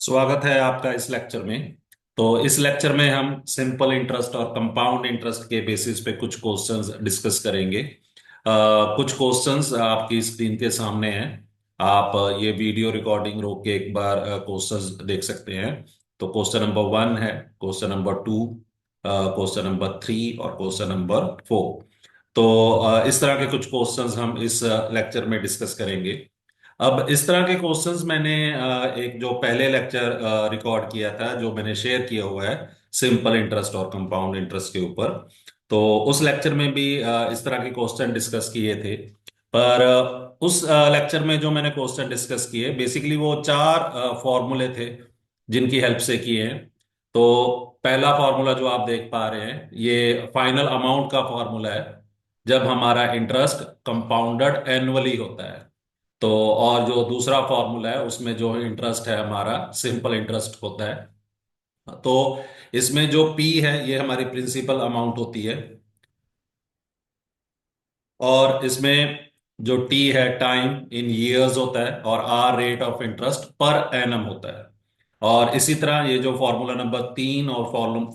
स्वागत है आपका इस लेक्चर में। तो इस लेक्चर में हम सिंपल इंटरेस्ट और कंपाउंड इंटरेस्ट के बेसिस पे कुछ क्वेश्चंस डिस्कस करेंगे। कुछ क्वेश्चंस आपकी स्क्रीन के सामने हैं। आप ये वीडियो रिकॉर्डिंग रोक के एक बार क्वेश्चंस देख सकते हैं। तो क्वेश्चन नंबर 1 है, क्वेश्चन नंबर 2, क्वेश्चन नंबर 3 और क्वेश्चन नंबर 4। तो इस तरह के कुछ क्वेश्चंस हम इस लेक्चर में डिस्कस करेंगे। अब इस तरह के क्वेश्चंस मैंने एक जो पहले लेक्चर रिकॉर्ड किया था, जो मैंने शेयर किया हुआ है सिंपल इंटरेस्ट और कंपाउंड इंटरेस्ट के ऊपर। तो उस लेक्चर में भी इस तरह के क्वेश्चन डिस्कस किए थे। पर उस लेक्चर में जो मैंने क्वेश्चन डिस्कस किए, बेसिकली वो चार फॉर्मूले थे जिनकी हेल्प से किए हैं। तो पहला फॉर्मूला जो आप देख पा रहे हैं, ये फाइनल अमाउंट का फॉर्मूला है जब हमारा इंटरेस्ट कंपाउंडेड एनुअली होता है। तो और जो दूसरा फॉर्मूला है उसमें जो इंटरेस्ट है हमारा सिंपल इंटरेस्ट होता है। तो इसमें जो पी है ये हमारी प्रिंसिपल अमाउंट होती है, और इसमें जो टी है टाइम इन ईयर्स होता है, और R rate of interest per annum होता है। और इसी तरह ये जो फॉर्मूला नंबर 3 और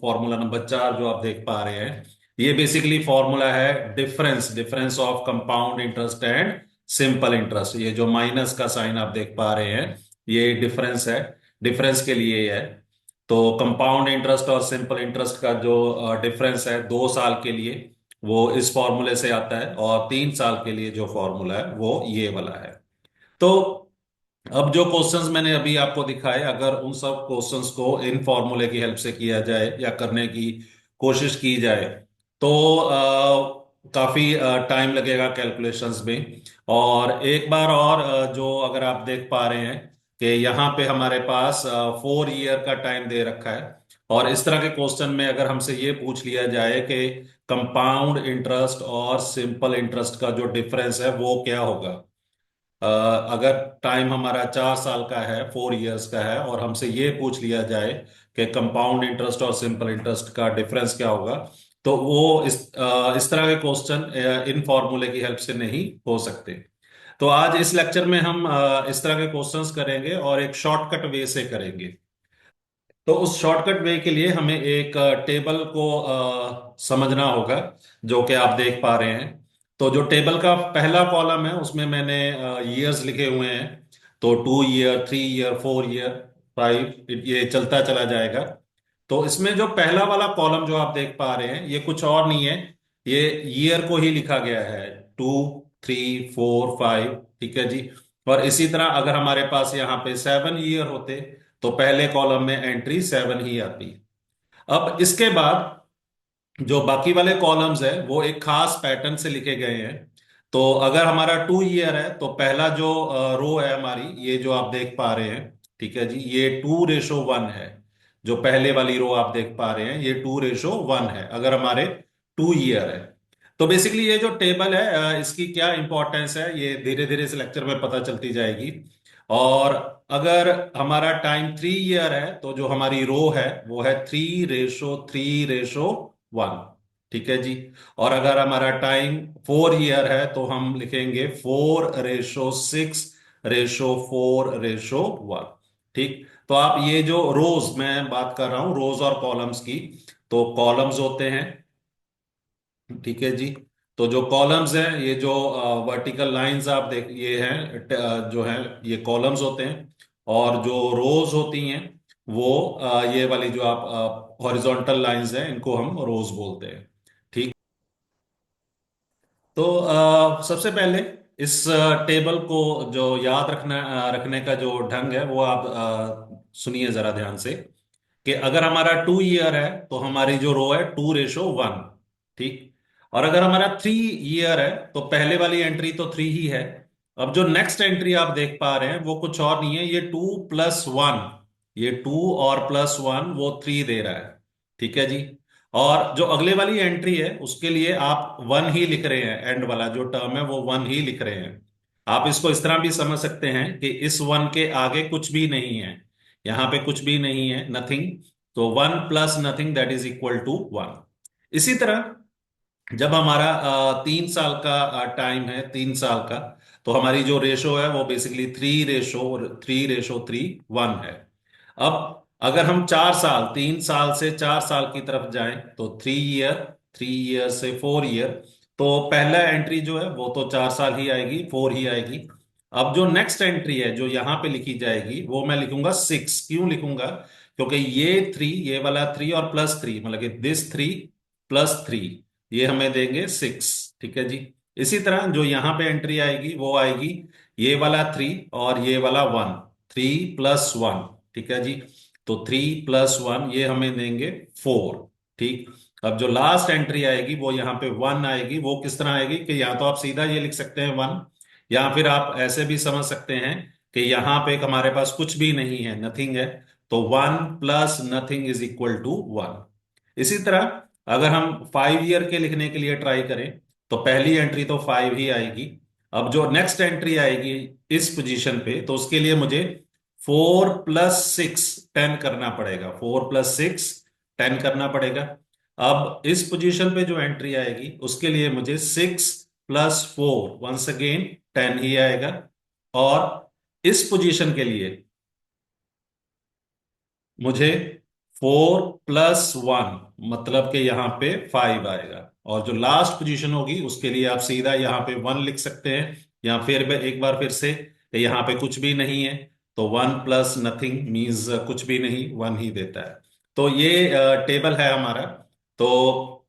फॉर्मूला नंबर 4 जो आप देख पा रहे हैं, ये बेसिकली फॉर्मूला है difference difference of compound interest and simple interest. ये जो माइनस का साइन आप देख पा रहे हैं, ये डिफरेंस है, डिफरेंस के लिए ये है। तो कंपाउंड इंटरेस्ट और सिंपल इंटरेस्ट का जो डिफरेंस है 2 साल के लिए, वो इस फॉर्मूले से आता है, और 3 साल के लिए जो फॉर्मूला है वो ये वाला है। तो अब जो क्वेश्चंस मैंने अभी आपको दिखाए, अगर उन सब क्वेश्चंस को इन फॉर्मूले की हेल्प से किया जाए या करने की कोशिश की जाए, तो काफी टाइम लगेगा कैलकुलेशंस में। और एक बार और जो अगर आप देख पा रहे हैं कि यहाँ पे हमारे पास 4 ईयर का टाइम दे रखा है। और इस तरह के क्वेश्चन में अगर हमसे ये पूछ लिया जाए कि कंपाउंड इंटरेस्ट और सिंपल इंटरेस्ट का जो डिफरेंस है वो क्या होगा, अगर टाइम हमारा 4 साल का है, 4 ईयर्स का है, और हमसे ये पूछ लिया जाए कि कंपाउंड इंटरेस्ट और सिंपल इंटरेस्ट का डिफरेंस क्या होगा, तो वो इस तरह के क्वेश्चन इन फॉर्मूले की हेल्प से नहीं हो सकते। तो आज इस लेक्चर में हम इस तरह के क्वेश्चंस करेंगे और एक शॉर्टकट वे से करेंगे। तो उस शॉर्टकट वे के लिए हमें एक टेबल को समझना होगा, जो कि आप देख पा रहे हैं। तो जो टेबल का पहला कॉलम है उसमें मैंने ईयर्स लिखे हुए हैं। तो 2 ईयर, 3 ईयर, 4 ईयर, 5, ये चलता चला जाएगा। तो इसमें जो पहला वाला कॉलम जो आप देख पा रहे हैं, ये कुछ और नहीं है, ये ईयर को ही लिखा गया है। 2, 3, 4, 5, ठीक है जी। और इसी तरह अगर हमारे पास यहाँ पे 7 ईयर होते, तो पहले कॉलम में एंट्री 7 ही आती। अब इसके बाद जो बाकी वाले कॉलम्स है वो एक खास पैटर्न से लिखे गए हैं। तो अगर हमारा 2 ईयर है, तो पहला जो रो है हमारी, ये जो आप देख पा रहे हैं, ठीक है जी, ये 2:1 है। जो पहले वाली रो आप देख पा रहे हैं, ये 2:1 है अगर हमारे 2 ईयर है। तो बेसिकली ये जो टेबल है, इसकी क्या इंपॉर्टेंस है ये धीरे धीरे इस लेक्चर में पता चलती जाएगी। और अगर हमारा टाइम 3 ईयर है, तो जो हमारी रो है वो है 3:3:1, ठीक है जी। और अगर हमारा टाइम 4 ईयर है, तो हम लिखेंगे 4:6:4:1, ठीक। तो आप ये जो रोज, मैं बात कर रहा हूं रोज और कॉलम्स की, तो कॉलम्स होते हैं, ठीक है जी। तो जो कॉलम्स हैं, ये जो वर्टिकल लाइंस आप देख, ये हैं जो है ये कॉलम्स होते हैं। और जो रोज होती हैं वो ये वाली जो आप हॉरिजॉन्टल लाइंस हैं, इनको हम रोज बोलते हैं, ठीक। तो सबसे पहले इस टेबल को जो याद रखने का जो ढंग है वो आप सुनिए जरा ध्यान से, कि अगर हमारा 2 ईयर है तो हमारी जो रो है 2:1, ठीक। और अगर हमारा 3 ईयर है, तो पहले वाली एंट्री तो 3 ही है। अब जो नेक्स्ट एंट्री आप देख पा रहे हैं वो कुछ और नहीं है, ये 2+1, ये 2 और +1 वो 3 दे रहा है, ठीक है जी। और जो अगले वाली एंट्री है उसके लिए आप 1 ही लिख रहे हैं, एंड वाला जो टर्म है वो 1 ही लिख रहे हैं। आप इसको इस तरह भी समझ सकते हैं कि इस 1 के आगे कुछ भी नहीं है, यहाँ पे कुछ भी नहीं है, नथिंग। तो 1+नथिंग दैट इज इक्वल टू 1। इसी तरह जब हमारा 3 साल का टाइम है, 3 साल का, तो हमारी जो रेशो है वो बेसिकली 3:3:3:1 है। अब अगर हम 4 साल, 3 साल से 4 साल की तरफ जाएं तो 3 ईयर, 3 ईयर से 4 ईयर, तो पहला एंट्री जो है वो तो 4 साल ही आएगी, 4 ही आएगी। अब जो नेक्स्ट एंट्री है जो यहां पे लिखी जाएगी वो मैं लिखूंगा 6। क्यों लिखूंगा? क्योंकि ये 3, ये वाला 3 और +3, मतलब कि दिस 3 + 3, ये हमें देंगे 6। ठीक है जी। इसी तरह जो यहां पे एंट्री आएगी वो आएगी ये वाला 3 और ये वाला 1, 3 + 1। ठीक है जी। तो 3 + 1 ये हमें देंगे 4। ठीक। अब जो लास्ट एंट्री आएगी वो यहाँ पे 1 आएगी। वो किस तरह आएगी कि या तो आप सीधा ये लिख सकते हैं 1, या फिर आप ऐसे भी समझ सकते हैं कि यहाँ पे हमारे पास कुछ भी नहीं है, नथिंग है, तो 1 + nothing = 1। इसी तरह अगर हम 5 ईयर के लिखने के लिए ट्राई करें तो पहली एंट्री तो 5 ही आएगी। अब जो नेक्स्ट एंट्री आएगी इस पोजीशन पे, तो उसके लिए मुझे 4 + 6 10 करना पड़ेगा। 4 + 6 10 करना पड़ेगा। अब इस पोजीशन पे जो एंट्री आएगी उसके लिए मुझे 6 + 4 वंस अगेन 10 ही आएगा। और इस पोजीशन के लिए मुझे 4 + 1 मतलब कि यहाँ पे 5 आएगा। और जो लास्ट पोजीशन होगी उसके लिए आप सीधा यहाँ पे 1 लिख सकते हैं, या फिर एक बार फिर से कि यहाँ पे कुछ भी नहीं है, तो 1 + nothing मीन्स कुछ भी नहीं, 1 ही देता है। तो ये टेबल है हमारा। तो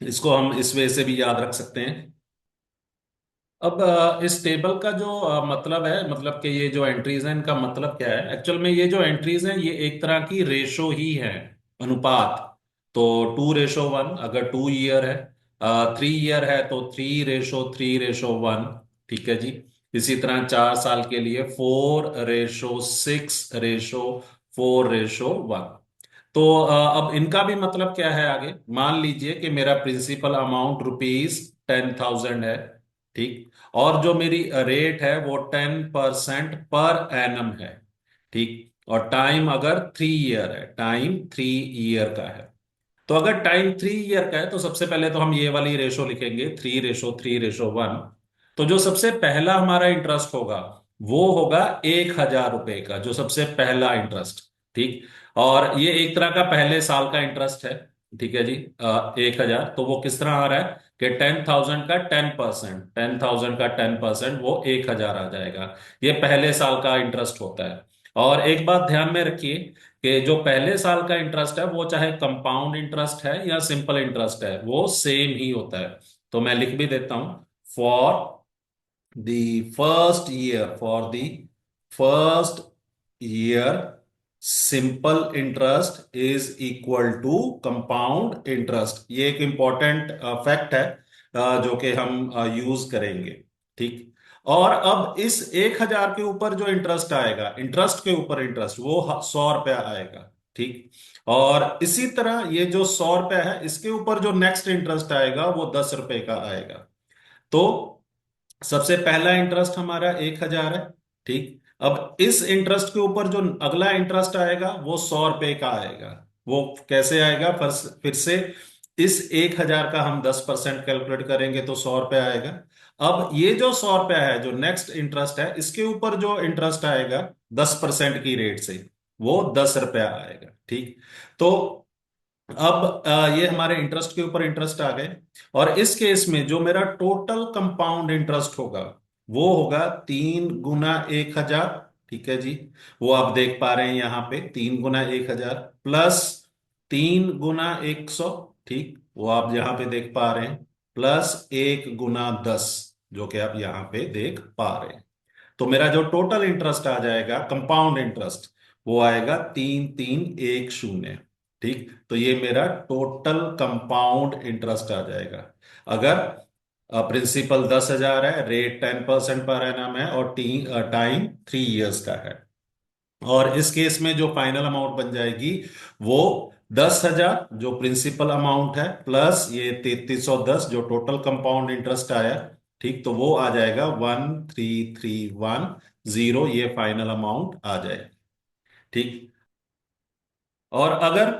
इसको हम इस वे से भी याद रख सकते हैं। अब इस टेबल का जो मतलब है, मतलब कि ये जो एंट्रीज हैं इनका मतलब क्या है? एक्चुअल में ये जो एंट्रीज हैं ये एक तरह की रेशो ही है, अनुपात। तो 2:1 अगर 2 ईयर है, 3 ईयर है तो 3:3:1। ठीक है जी। इसी तरह 4 साल के लिए 4:6:4:1। तो अब इनका भी मतलब क्या है आगे? मान लीजिए कि मेरा प्रिंसिपल अमाउंट ₹10,000 है। ठीक। और जो मेरी रेट है वो 10% पर एनम है। ठीक। और टाइम अगर 3 ईयर है, टाइम 3 ईयर का है। तो अगर टाइम 3 ईयर का है तो सबसे पहले तो हम ये वाली रेशो लिखेंगे, 3:3:1। तो जो सबसे पहला हमारा इंटरेस्ट होगा वो होगा 1,000 रुपए का, जो सबसे पहला इंटरेस्ट। ठीक। और ये एक तरह का पहले साल का इंटरेस्ट है। ठीक है जी। 1,000 तो वो किस तरह आ रहा है कि 10,000 का 10%, 10,000 का 10% वो 1,000 आ जाएगा। ये पहले साल का इंटरेस्ट होता है। और एक बात ध्यान में रखिए कि जो पहले साल का इंटरेस्ट है वो चाहे कंपाउंड इंटरेस्ट है या सिंपल इंटरेस्ट है, वो सेम ही होता है। तो मैं लिख भी देता हूं, for for the first year simple interest is equal to compound interest. ये एक इंपॉर्टेंट फैक्ट है जो कि हम यूज करेंगे। ठीक। और अब इस 1,000 के ऊपर जो इंटरेस्ट आएगा, इंटरेस्ट के ऊपर इंटरेस्ट, वो 100 रुपया आएगा। ठीक। और इसी तरह ये जो 100 रुपया है इसके ऊपर जो नेक्स्ट इंटरेस्ट आएगा वो 10 रुपए का आएगा। तो सबसे पहला इंटरेस्ट हमारा 1,000 है। ठीक। अब इस इंटरेस्ट के ऊपर जो अगला इंटरेस्ट आएगा वो 100 रुपए का आएगा। वो कैसे आएगा? फिर से इस 1,000 का हम 10% कैलकुलेट करेंगे तो 100 रुपया आएगा। अब ये जो 100 रुपया है, जो नेक्स्ट इंटरेस्ट है, इसके ऊपर जो इंटरेस्ट आएगा 10% की रेट से, वो 10 रुपया आएगा। ठीक। तो अब ये हमारे इंटरेस्ट के ऊपर इंटरेस्ट आ गए। और इस केस में जो मेरा टोटल कंपाउंड इंटरेस्ट होगा वो होगा 3 × 1,000। ठीक है जी। वो आप देख पा रहे हैं यहाँ पे 3 × 1,000 प्लस 3 × 100। ठीक। वो आप यहाँ पे देख पा रहे हैं, प्लस 1 × 10, जो कि आप यहाँ पे देख पा रहे हैं। तो मेरा जो टोटल इंटरेस्ट आ जाएगा कंपाउंड इंटरेस्ट, वो आएगा 3,310। ठीक। तो ये मेरा टोटल कंपाउंड इंटरेस्ट आ जाएगा। अगर प्रिंसिपल 10,000 है, रेट 10% पर एनम है, और टाइम 3 ईयर्स का है। और इस केस में जो फाइनल अमाउंट बन जाएगी वो 10,000 जो प्रिंसिपल अमाउंट है, प्लस ये 3,310 जो टोटल कंपाउंड इंटरेस्ट आया। ठीक। तो वो आ जाएगा 13,310, ये फाइनल अमाउंट आ जाएगा। ठीक। और अगर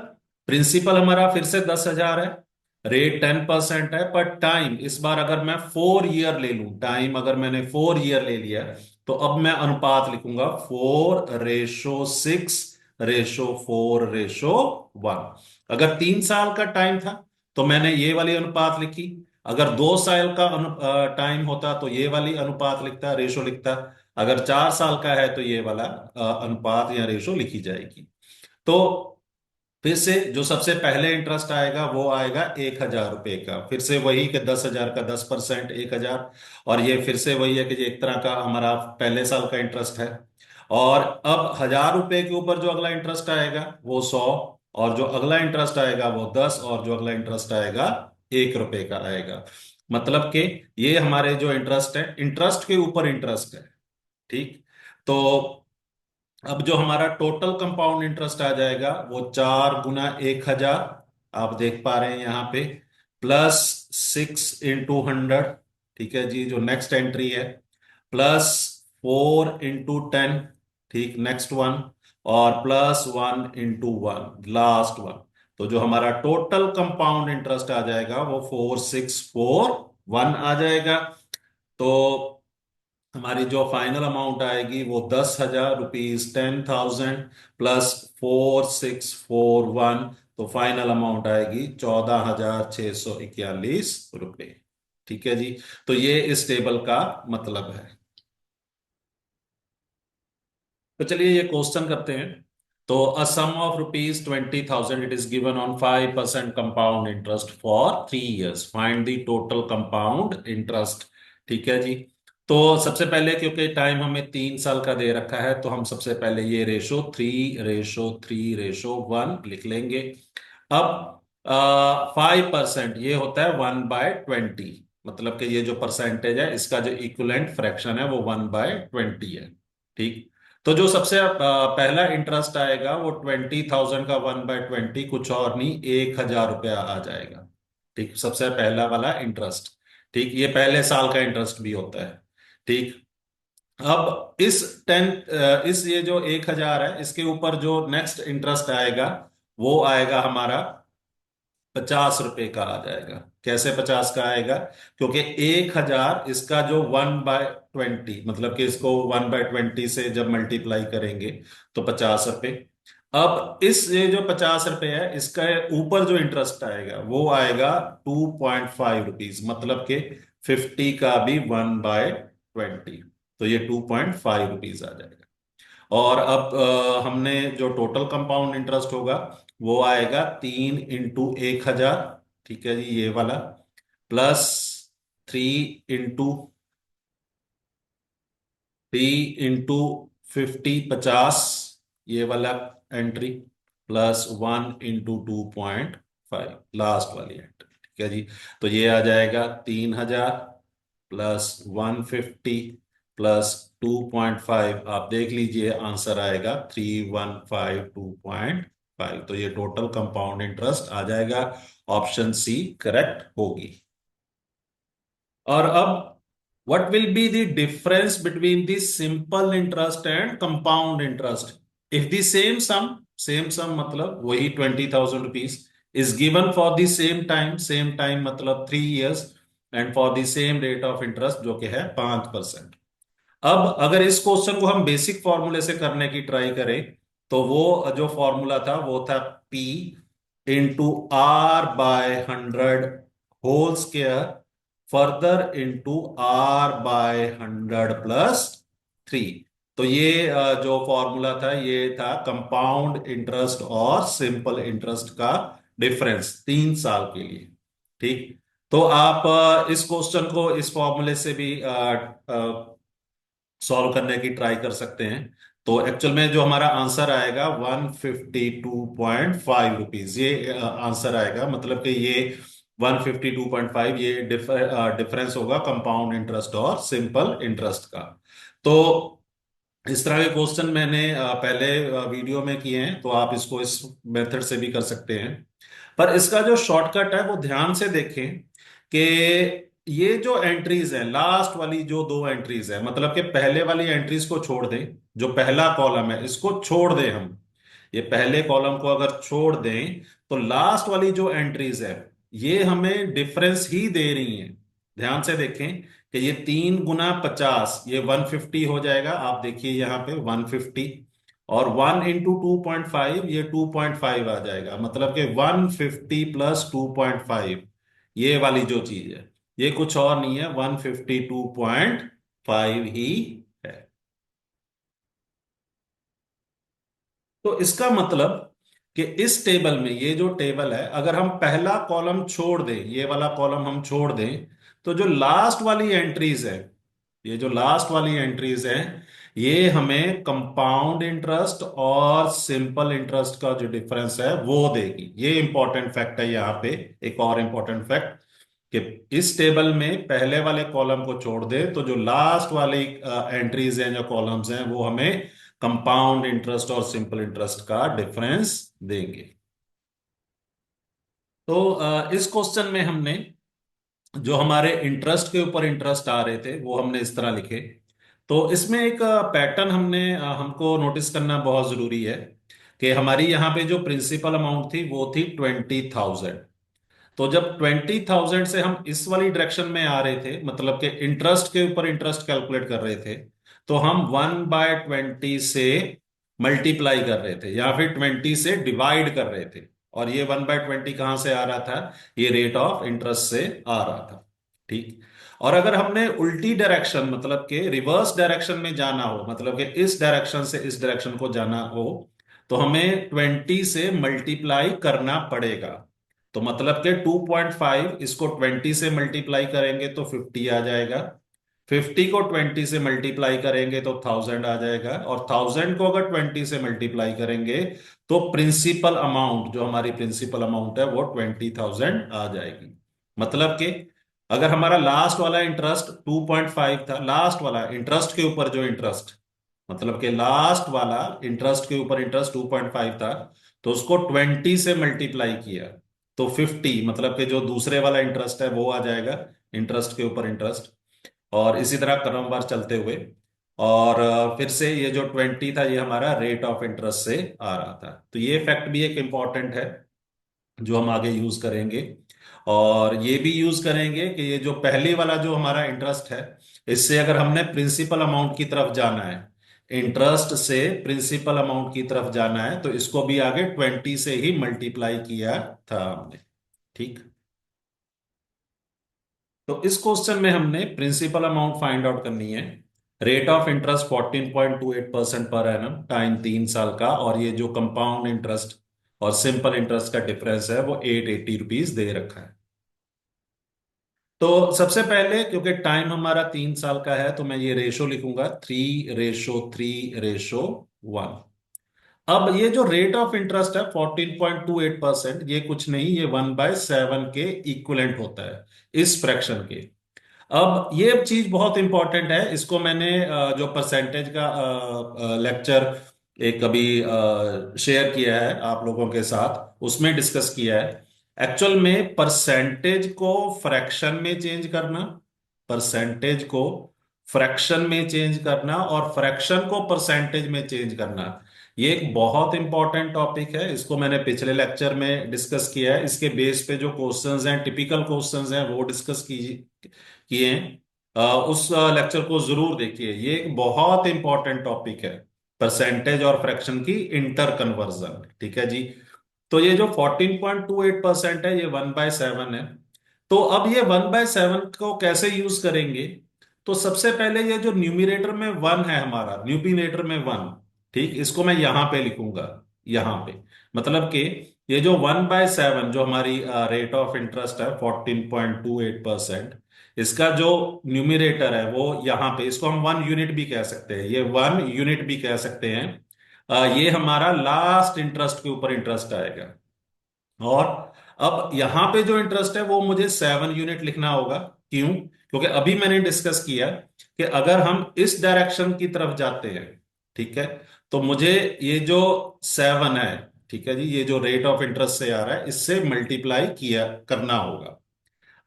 प्रिंसिपल हमारा फिर से 10,000 है, रेट 10% है, पर टाइम इस बार अगर मैं 4 ईयर ले लूं, टाइम अगर मैंने 4 ईयर ले लिया, तो अब मैं अनुपात लिखूंगा 4:6 4:1। अगर 3 साल का टाइम था तो मैंने ये वाली अनुपात लिखी। अगर 2 साल का टाइम होता तो ये वाली अनुपात लिखता, रेशो लिखता। अगर 4 साल का है तो ये वाला अनुपात या रेशो लिखी जाएगी। तो फिर से जो सबसे पहले इंटरेस्ट आएगा वो आएगा 1,000 रुपए का, फिर से वही कि 10,000 का 10%, 1,000। और ये फिर से वही है कि एक तरह का हमारा पहले साल का इंटरेस्ट है। और अब 1,000 रुपए के ऊपर जो अगला इंटरेस्ट आएगा वो 100, और जो अगला इंटरेस्ट आएगा वो 10, और जो अगला इंटरेस्ट आएगा 1 रुपए का आएगा। मतलब कि ये हमारे जो इंटरेस्ट है, इंटरेस्ट के ऊपर इंटरेस्ट है। ठीक। तो अब जो हमारा टोटल कंपाउंड इंटरेस्ट आ जाएगा वो 4 × 1,000, आप देख पा रहे हैं यहाँ पे, प्लस 6 × 100। ठीक है जी, जो नेक्स्ट एंट्री है, प्लस 4 × 10। ठीक, नेक्स्ट वन। और प्लस 1 × 1, लास्ट वन। तो जो हमारा टोटल कंपाउंड इंटरेस्ट आ जाएगा वो 4,641 आ जाएगा। तो हमारी जो फाइनल अमाउंट आएगी वो 10,000 रुपीज, 10,000 प्लस 4,641। तो फाइनल अमाउंट आएगी 14,641 रुपए। ठीक है जी। तो ये इस टेबल का मतलब है। तो चलिए ये क्वेश्चन करते हैं। तो a sum of rupees 20,000 it is given on 5% compound interest for 3 years, find the total compound interest. ठीक है जी। तो सबसे पहले क्योंकि टाइम हमें 3 साल का दे रखा है तो हम सबसे पहले ये रेशो 3:3:1 लिख लेंगे। अब 5% ये होता है 1/20, मतलब कि ये जो परसेंटेज है इसका जो इक्विवेलेंट फ्रैक्शन है वो 1/20 है। ठीक। तो जो सबसे पहला इंटरेस्ट आएगा वो 20,000 का 1/20 कुछ और नहीं, 1,000 रुपया आ जाएगा। ठीक, सबसे पहला वाला इंटरेस्ट। ठीक, ये पहले साल का इंटरेस्ट भी होता है। ठीक। अब इस ये जो 1,000 है इसके ऊपर जो नेक्स्ट इंटरेस्ट आएगा वो आएगा हमारा 50 रुपए का आ जाएगा। कैसे 50 का आएगा? क्योंकि 1,000 इसका जो 1/20, मतलब कि इसको 1/20 से जब मल्टीप्लाई करेंगे तो 50 रुपए। अब इस ये जो 50 रुपए है इसका ऊपर जो इंटरेस्ट आएगा वो आएगा 2.5 रुपीज, मतलब कि 50 का भी 1/20। तो ये 2.5 रुपीज आ जाएगा। और अब हमने जो टोटल कंपाउंड इंटरेस्ट होगा वो आएगा 3 × 1,000। ठीक है जी, ये वाला, प्लस 3 × 50, ये वाला एंट्री, प्लस 1 × 2.5, लास्ट वाली एंट्री। ठीक है जी। तो ये आ जाएगा 3,000 प्लस 150 प्लस 2.5। आप देख लीजिए आंसर आएगा 3,152.5। तो ये टोटल कंपाउंड इंटरेस्ट आ जाएगा। ऑप्शन सी करेक्ट होगी। और अब what will be the difference between the simple interest and compound interest if the same sum मतलब वही 20,000 rupees is given for the same time मतलब 3 years, and for the same rate of interest जो कि है 5%। अब अगर इस question को हम बेसिक फॉर्मूले से करने की ट्राई करें तो वो जो फॉर्मूला था वो था P × R/100 whole square further × R/100 + 3। तो ये जो फॉर्मूला था ये था कंपाउंड इंटरेस्ट और सिंपल इंटरेस्ट का डिफरेंस 3 साल के लिए। ठीक। तो आप इस क्वेश्चन को इस फॉर्मूले से भी सॉल्व करने की ट्राई कर सकते हैं। तो एक्चुअल में जो हमारा आंसर आएगा 152.5 रुपीज, ये आंसर आएगा। मतलब कि ये 152.5 ये डिफरेंस होगा कंपाउंड इंटरेस्ट और सिंपल इंटरेस्ट का। तो इस तरह के क्वेश्चन मैंने पहले वीडियो में किए हैं, तो आप इसको इस मेथड से भी कर सकते हैं। पर इसका जो शॉर्टकट है वो ध्यान से देखें कि ये जो एंट्रीज हैं, लास्ट वाली जो 2 एंट्रीज है, मतलब कि पहले वाली एंट्रीज को छोड़ दें, जो पहला कॉलम है इसको छोड़ दें हम, ये पहले कॉलम को अगर छोड़ दें तो लास्ट वाली जो एंट्रीज है ये हमें डिफरेंस ही दे रही हैं। ध्यान से देखें कि ये 3 × 50 ये 150 हो जाएगा। आप देखिए यहाँ पे 150 और 1 × 2.5, ये 2.5 आ जाएगा, मतलब कि 150 + 2.5, ये वाली जो चीज है ये कुछ और नहीं है, 152.5 ही है। तो इसका मतलब कि इस टेबल में, ये जो टेबल है, अगर हम पहला कॉलम छोड़ दें, ये वाला कॉलम हम छोड़ दें, तो जो लास्ट वाली एंट्रीज है, ये जो लास्ट वाली एंट्रीज हैं, ये हमें कंपाउंड इंटरेस्ट और सिंपल इंटरेस्ट का जो डिफरेंस है वो देगी। ये इंपॉर्टेंट फैक्ट है यहाँ पे। एक और इंपॉर्टेंट फैक्ट कि इस टेबल में पहले वाले कॉलम को छोड़ दे तो जो लास्ट वाली एंट्रीज हैं, जो कॉलम्स हैं, वो हमें कंपाउंड इंटरेस्ट और सिंपल इंटरेस्ट का डिफरेंस देंगे। तो इस क्वेश्चन में हमने जो हमारे इंटरेस्ट के ऊपर इंटरेस्ट आ रहे थे वो हमने इस तरह लिखे। तो इसमें एक पैटर्न हमको नोटिस करना बहुत जरूरी है कि हमारी यहाँ पे जो प्रिंसिपल अमाउंट थी वो थी 20,000। तो जब 20,000 से हम इस वाली डायरेक्शन में आ रहे थे, मतलब कि इंटरेस्ट के ऊपर इंटरेस्ट कैलकुलेट कर रहे थे, तो हम 1/20 से मल्टीप्लाई कर रहे थे या फिर 20 से डिवाइड कर रहे थे। और ये 1/20 कहाँ से आ रहा था? ये रेट ऑफ इंटरेस्ट से आ रहा था। ठीक। और अगर हमने उल्टी डायरेक्शन, मतलब कि रिवर्स डायरेक्शन में जाना हो, मतलब कि इस डायरेक्शन से इस डायरेक्शन को जाना हो, तो हमें 20 से मल्टीप्लाई करना पड़ेगा। तो मतलब कि 2.5, इसको 20 से मल्टीप्लाई करेंगे तो 50 आ जाएगा। 50 को 20 से मल्टीप्लाई करेंगे तो 1000 आ जाएगा। और 1000 को अगर 20 से मल्टीप्लाई करेंगे तो प्रिंसिपल अमाउंट, जो हमारी प्रिंसिपल अमाउंट है, वो 20,000 आ जाएगी। मतलब कि अगर हमारा लास्ट वाला इंटरेस्ट 2.5 था, लास्ट वाला इंटरेस्ट के ऊपर जो इंटरेस्ट, मतलब कि लास्ट वाला इंटरेस्ट के ऊपर इंटरेस्ट 2.5 था, तो उसको 20 से मल्टीप्लाई किया तो 50, मतलब कि जो दूसरे वाला इंटरेस्ट है वो आ जाएगा, इंटरेस्ट के ऊपर इंटरेस्ट। और इसी तरह क्रमवार चलते हुए। और फिर से ये जो 20 था ये हमारा रेट ऑफ इंटरेस्ट से आ रहा था। तो ये फैक्ट भी एक इंपॉर्टेंट है जो हम आगे यूज करेंगे। और ये भी यूज करेंगे कि ये जो पहले वाला जो हमारा इंटरेस्ट है, इससे अगर हमने प्रिंसिपल अमाउंट की तरफ जाना है, इंटरेस्ट से प्रिंसिपल अमाउंट की तरफ जाना है, तो इसको भी आगे 20 से ही मल्टीप्लाई किया था हमने। ठीक। तो इस क्वेश्चन में हमने प्रिंसिपल अमाउंट फाइंड आउट करनी है। Rate of interest 14.28% per annum, time 3 साल का, और ये जो कंपाउंड इंटरेस्ट और सिंपल इंटरेस्ट का डिफरेंस है वो 880 रुपीज दे रखा है। तो सबसे पहले, क्योंकि टाइम हमारा 3 साल का है, तो मैं ये रेशो लिखूंगा 3:3:1। अब ये जो रेट ऑफ इंटरेस्ट है 14.28%, ये कुछ नहीं, ये 1/7 के इक्विवेलेंट होता है, इस फ्रैक्शन के। अब ये चीज बहुत इंपॉर्टेंट है, इसको मैंने जो परसेंटेज का लेक्चर एक कभी शेयर किया है आप लोगों के साथ, उसमें डिस्कस किया है। एक्चुअल में परसेंटेज को फ्रैक्शन में चेंज करना, परसेंटेज को फ्रैक्शन में चेंज करना, और फ्रैक्शन को परसेंटेज में चेंज करना, ये एक बहुत इंपॉर्टेंट टॉपिक है। इसको मैंने पिछले लेक्चर में डिस्कस किया है। इसके बेस पे जो क्वेश्चंस हैं, टिपिकल क्वेश्चंस हैं, वो डिस्कस किए हैं। उस लेक्चर को जरूर देखिए, ये एक बहुत इंपॉर्टेंट टॉपिक है, परसेंटेज और फ्रैक्शन की इंटर कन्वर्जन। ठीक है जी। तो ये जो 14.28% है, ये 1/7 है। तो अब ये 1/7 को कैसे यूज करेंगे? तो सबसे पहले ये जो न्यूमिनेटर में 1 है हमारा, न्यूमिनेटर में 1, ठीक, इसको मैं यहां पे लिखूंगा, यहां पे। मतलब कि ये जो 1/7 जो हमारी रेट ऑफ इंटरेस्ट है 14.28%, इसका जो न्यूमिनेटर है वो यहाँ पे, इसको हम 1 यूनिट भी कह सकते हैं, ये 1 यूनिट भी कह सकते हैं। ये हमारा लास्ट इंटरेस्ट के ऊपर इंटरेस्ट आएगा। और अब यहां पे जो इंटरेस्ट है वो मुझे 7 यूनिट लिखना होगा। क्यों? क्योंकि अभी मैंने डिस्कस किया कि अगर हम इस डायरेक्शन की तरफ जाते हैं, ठीक है, तो मुझे ये जो 7 है, ठीक है जी, ये जो रेट ऑफ इंटरेस्ट से आ रहा है, इससे मल्टीप्लाई किया करना होगा।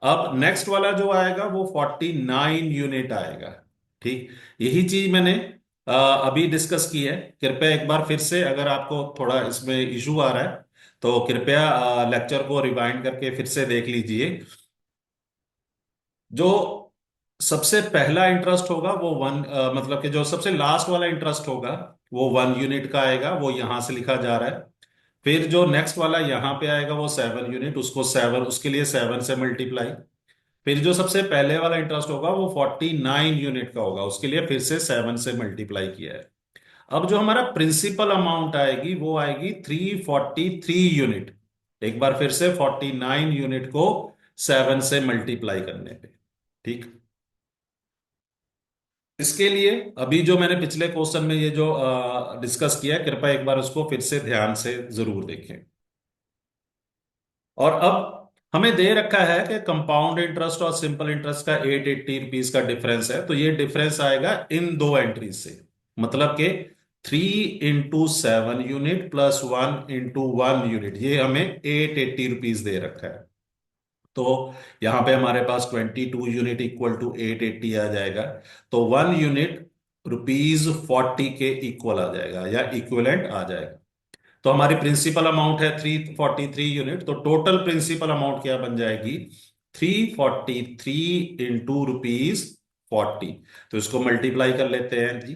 अब नेक्स्ट वाला जो आएगा वो 49 यूनिट आएगा। ठीक। यही चीज मैंने अभी डिस्कस की है। कृपया एक बार फिर से, अगर आपको थोड़ा इसमें इशू आ रहा है, तो कृपया लेक्चर को रिवाइंड करके फिर से देख लीजिए। जो सबसे पहला इंटरेस्ट होगा वो 1, मतलब कि जो सबसे लास्ट वाला इंटरेस्ट होगा वो 1 यूनिट का आएगा, वो यहां से लिखा जा रहा है। फिर जो नेक्स्ट वाला यहां पे आएगा वो 7 यूनिट, उसको 7, उसके लिए 7 से मल्टीप्लाई। फिर जो सबसे पहले वाला इंटरेस्ट होगा वो 49 यूनिट का होगा, उसके लिए फिर से 7 से मल्टीप्लाई किया है। अब जो हमारा प्रिंसिपल अमाउंट आएगी वो आएगी 343 यूनिट। एक बार फिर से 49 यूनिट को 7 से मल्टीप्लाई करने पे। ठीक। इसके लिए अभी जो मैंने पिछले क्वेश्चन में ये जो डिस्कस किया है, कृपया एक बार उसको फिर से ध्यान से जरूर देखें। और अब हमें दे रखा है कि कंपाउंड इंटरेस्ट और सिंपल इंटरेस्ट का 880 रुपीज का डिफरेंस है, तो ये डिफरेंस आएगा इन दो एंट्रीज से। मतलब कि 3 × 7 यूनिट प्लस 1 × 1 यूनिट, ये हमें 880 रुपीज दे रखा है। तो यहां पे हमारे पास 22 यूनिट इक्वल टू 880 आ जाएगा। तो 1 यूनिट ₹40 के इक्वल आ जाएगा या इक्विवेलेंट आ जाएगा। तो हमारी प्रिंसिपल अमाउंट है 343 यूनिट, तो टोटल प्रिंसिपल अमाउंट क्या बन जाएगी? 343 × ₹40। तो इसको मल्टीप्लाई कर लेते हैं जी।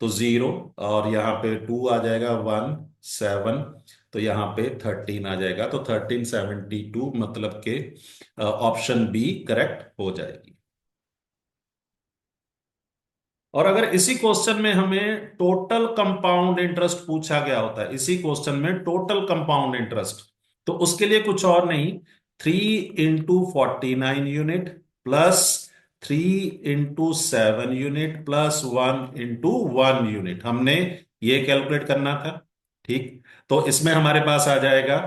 तो 0, और यहाँ पे 2 आ जाएगा, 1 7, तो यहाँ पे 13 आ जाएगा। तो 1372 मतलब के ऑप्शन बी करेक्ट हो जाएगी। और अगर इसी क्वेश्चन में हमें टोटल कंपाउंड इंटरेस्ट पूछा गया होता है, इसी क्वेश्चन में टोटल कंपाउंड इंटरेस्ट, तो उसके लिए कुछ और नहीं, 3 × 49 unit plus 3 × 7 unit plus 1 × 1 unit, हमने ये कैलकुलेट करना था। ठीक। तो इसमें हमारे पास आ जाएगा,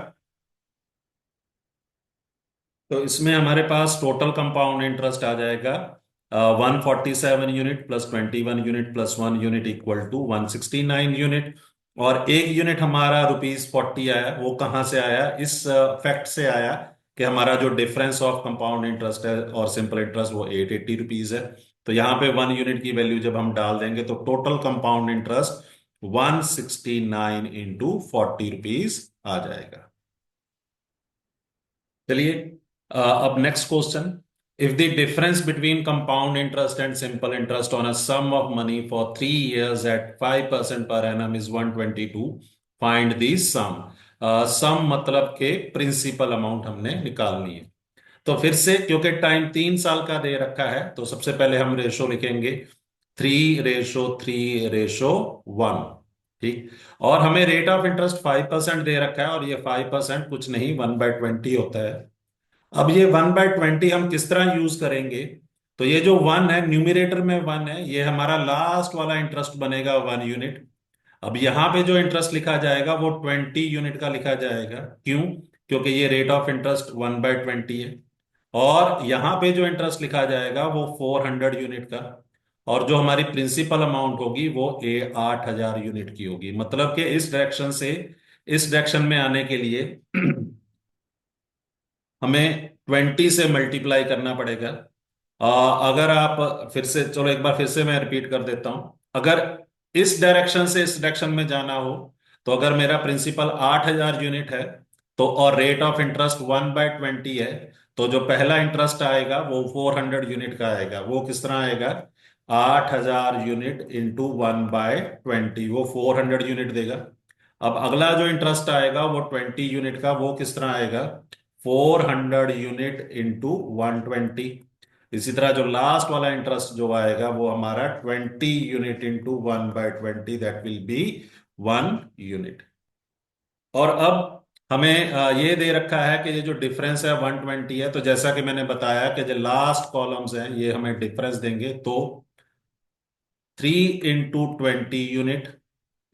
तो इसमें हमारे पास टोटल कंपाउंड इंटरेस्ट आ जाएगा 147 unit plus 21 unit plus 1 unit equal to 169 unit. और 1 यूनिट हमारा ₹40 आया, वो कहाँ से आया? इस फैक्ट से आया कि हमारा जो डिफरेंस ऑफ कंपाउंड इंटरेस्ट है और सिंपल इंटरेस्ट वो 880 रुपीज है। तो यहाँ पे 1 यूनिट की वैल्यू जब हम डाल देंगे तो टोटल कंपाउंड इंटरेस्ट 169 × 40 रुपीज आ जाएगा। चलिए, अब next question. If the difference between compound interest and simple interest on a sum of money for 3 years at 5% per annum is 122, find the sum. Sum मतलब के प्रिंसिपल अमाउंट हमने निकालनी है। तो फिर से क्योंकि टाइम 3 साल का दे रखा है, तो सबसे पहले हम रेशो लिखेंगे 3:3:1। ठीक। और हमें रेट ऑफ इंटरेस्ट 5% दे रखा है, और ये 5% कुछ नहीं 1/20 होता है। अब ये 1/20 हम किस तरह यूज करेंगे? तो ये जो 1 है, न्यूमिरेटर में 1 है, ये हमारा लास्ट वाला इंटरेस्ट बनेगा 1 यूनिट। अब यहां पे जो इंटरेस्ट लिखा जाएगा वो 20 यूनिट का लिखा जाएगा। क्यों? क्योंकि ये रेट ऑफ इंटरेस्ट 1/20 है। और यहां पे जो इंटरेस्ट लिखा जाएगा वो 400 यूनिट का। और जो हमारी प्रिंसिपल अमाउंट होगी वो 8,000 यूनिट की होगी। मतलब कि इस डायरेक्शन से इस डायरेक्शन में आने के लिए हमें 20 से मल्टीप्लाई करना पड़ेगा। अगर आप फिर से, चलो एक बार फिर से मैं रिपीट कर देता हूं। अगर इस डायरेक्शन से इस डायरेक्शन में जाना हो, तो अगर मेरा प्रिंसिपल 8,000 यूनिट है, तो और रेट ऑफ इंटरेस्ट 1/20 है, तो जो पहला इंटरेस्ट आएगा वो 400 यूनिट का आएगा। वो किस तरह आएगा? 8,000 यूनिट इंटू 1/20, वो 400 यूनिट देगा। अब अगला जो इंटरेस्ट आएगा वो 20 यूनिट का, वो किस तरह आएगा? 400 यूनिट इंटू 120। इसी तरह जो लास्ट वाला इंटरेस्ट जो आएगा वो हमारा 20 unit into 1/20, that will be 1 unit. और अब हमें ये दे रखा है कि ये जो डिफरेंस है 120 है, तो जैसा कि मैंने बताया कि जो लास्ट कॉलम्स हैं ये हमें डिफरेंस देंगे। तो 3 × 20 unit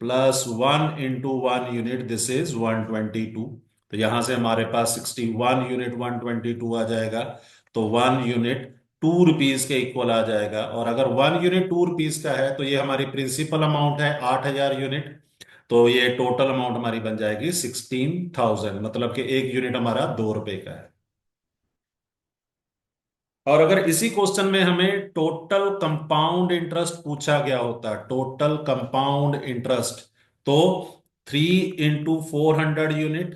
plus 1 × 1 unit, this is 122। तो यहां से हमारे पास 61 यूनिट 122 आ जाएगा। तो 1 यूनिट ₹2 के इक्वल आ जाएगा। और अगर 1 यूनिट ₹2 का है, तो ये हमारी प्रिंसिपल अमाउंट है 8,000 यूनिट। तो ये टोटल अमाउंट हमारी बन जाएगी 16,000, मतलब कि 1 यूनिट हमारा ₹2 का है। और अगर इसी क्वेश्चन में हमें टोटल कंपाउंड इंटरेस्ट पूछा गया होता, टोटल कंपाउंड इंटरेस्ट, तो 3 × 400 unit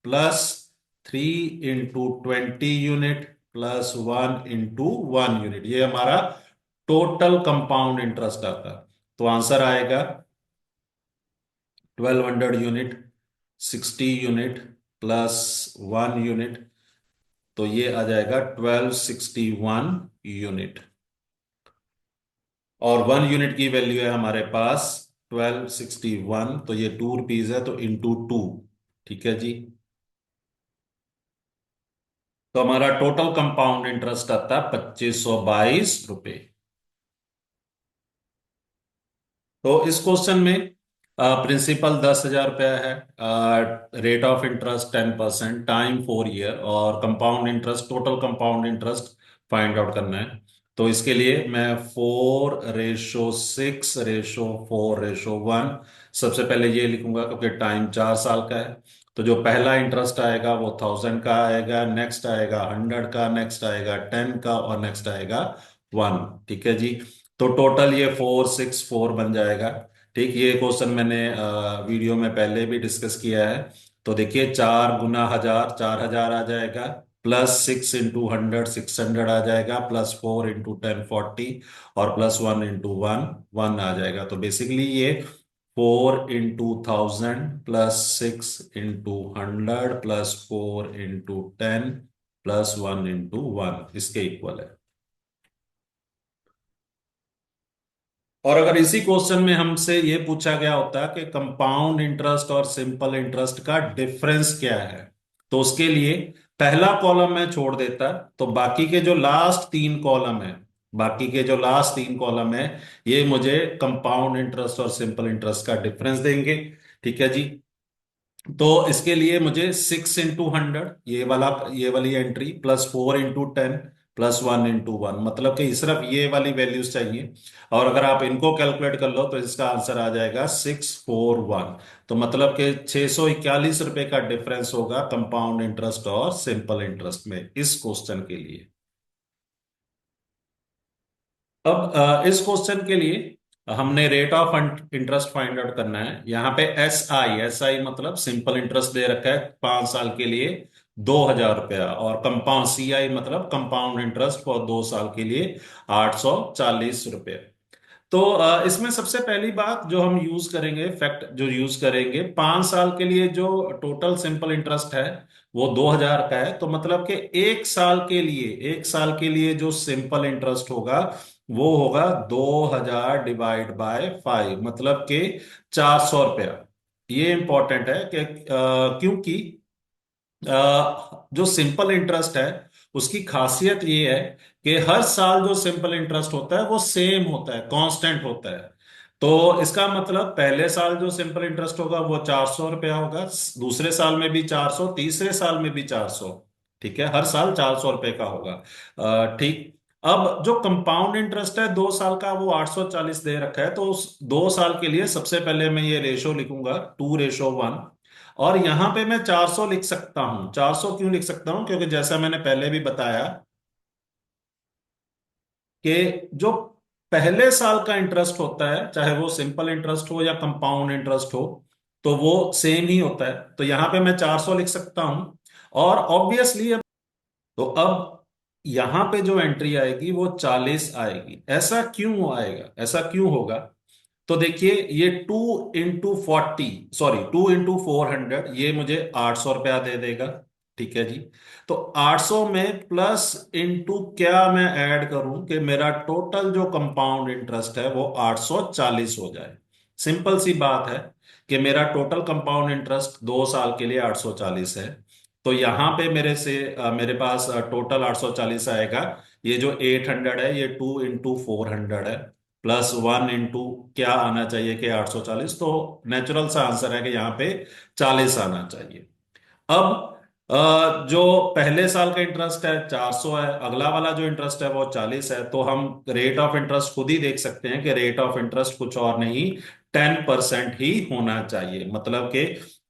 plus 3 × 20 unit plus 1 × 1 unit, ये हमारा टोटल कंपाउंड इंटरेस्ट आता। तो आंसर आएगा 1200 यूनिट, 60 यूनिट प्लस 1 यूनिट, तो ये आ जाएगा 1261 यूनिट। और 1 यूनिट की वैल्यू है हमारे पास 1261, तो ये ₹2 है, तो इंटू टू। ठीक है जी। तो हमारा टोटल कंपाउंड इंटरेस्ट आता है ₹2522। तो इस क्वेश्चन में प्रिंसिपल 10,000 रुपया है, rate of interest 10%, time 4 year, और compound interest, total compound interest find out करना है। तो इसके लिए मैं 4:6:4:1 सबसे पहले ये लिखूंगा, क्योंकि टाइम 4 साल का है। तो जो पहला इंटरेस्ट आएगा वो 1000 का आएगा, नेक्स्ट आएगा 100 का, नेक्स्ट आएगा 10 का, और नेक्स्ट आएगा 1। ठीक है जी। तो टोटल ये 464 बन जाएगा। ठीक, ये क्वेश्चन मैंने वीडियो में पहले भी डिस्कस किया है। तो देखिए, 4 × 1000 4000 आ जाएगा, प्लस 6 × 100 600 आ जाएगा, प्लस 4 × 10 40, और प्लस 1 × 1 1 आ जाएगा। तो बेसिकली ये 4 × 1000 प्लस 6 × 100 प्लस 4 × 10 प्लस 1 × 1 इसके इक्वल है। और अगर इसी क्वेश्चन में हमसे ये पूछा गया होता कि कंपाउंड इंटरेस्ट और सिंपल इंटरेस्ट का डिफरेंस क्या है, तो उसके लिए पहला कॉलम मैं छोड़ देता, तो बाकी के जो लास्ट 3 कॉलम है, बाकी के जो लास्ट 3 कॉलम है, ये मुझे कंपाउंड इंटरेस्ट और सिंपल इंटरेस्ट का डिफरेंस देंगे। ठीक है जी। तो इसके लिए मुझे 6 × 100, ये वाली एंट्री, प्लस 4 × 10 प्लस 1 × 1, मतलब कि सिर्फ ये वाली वैल्यूज चाहिए। और अगर आप इनको कैलकुलेट कर लो तो इसका आंसर आ जाएगा 641। तो मतलब कि ₹641 का डिफरेंस होगा कंपाउंड इंटरेस्ट और सिंपल इंटरेस्ट में इस क्वेश्चन के लिए। अब इस क्वेश्चन के लिए हमने rate of interest find out करना है। यहाँ पे एस आई मतलब सिंपल इंटरेस्ट दे रखा है 5 साल के लिए 2000 रुपया, और कंपाउंड CI मतलब कंपाउंड इंटरेस्ट फॉर 2 साल के लिए 840 रुपये। तो इसमें सबसे पहली बात जो हम यूज करेंगे, फैक्ट जो यूज करेंगे, 5 साल के लिए जो टोटल सिंपल इंटरेस्ट है वो 2000 का है। तो मतलब कि 1 साल के लिए जो सिंपल इंटरेस्ट होगा वो होगा 2000 डिवाइड बाय 5, मतलब कि 400 रुपया। ये इंपॉर्टेंट है कि क्योंकि जो सिंपल इंटरेस्ट है उसकी खासियत ये है कि हर साल जो सिंपल इंटरेस्ट होता है वो सेम होता है, कांस्टेंट होता है। तो इसका मतलब पहले साल जो सिंपल इंटरेस्ट होगा वो 400 रुपया होगा, दूसरे साल में भी 400, तीसरे साल में भी 400। ठीक है, हर साल 400 रुपये का होगा। ठीक। अब जो कंपाउंड इंटरेस्ट है 2 साल का वो 840 दे रखा है, तो उस 2 साल के लिए सबसे पहले मैं ये रेशो लिखूंगा 2:1। और यहां पे मैं 400 लिख सकता हूं। 400 क्यों लिख सकता हूं? क्योंकि जैसा मैंने पहले भी बताया कि जो पहले साल का इंटरेस्ट होता है, चाहे वो सिंपल इंटरेस्ट हो या कंपाउंड इंटरेस्ट हो, तो वो सेम ही होता है। तो यहां पे मैं 400 लिख सकता हूं। और ऑब्वियसली तो अब यहां पे जो एंट्री आएगी वो 40 आएगी। ऐसा क्यों आएगा, ऐसा क्यों होगा? तो देखिए, ये 2 × 40, सॉरी 2 × 400, ये मुझे 800 रुपया दे देगा। ठीक है जी। तो 800 में प्लस इंटू क्या मैं ऐड करूं कि मेरा टोटल जो कंपाउंड इंटरेस्ट है वो 840 हो जाए। सिंपल सी बात है कि मेरा टोटल कंपाउंड इंटरेस्ट 2 साल के लिए 840 है। तो यहां पे मेरे पास टोटल 840 आएगा। ये जो 800 है ये 2 × 400 है, प्लस 1 क्या आना चाहिए कि 840। तो नेचुरल सा आंसर है कि यहाँ पे 40 आना चाहिए। अब जो पहले साल का इंटरेस्ट है 400 है, अगला वाला जो इंटरेस्ट है वो 40 है। तो हम रेट ऑफ इंटरेस्ट खुद ही देख सकते हैं कि रेट ऑफ इंटरेस्ट कुछ और नहीं, 10% ही होना चाहिए। मतलब कि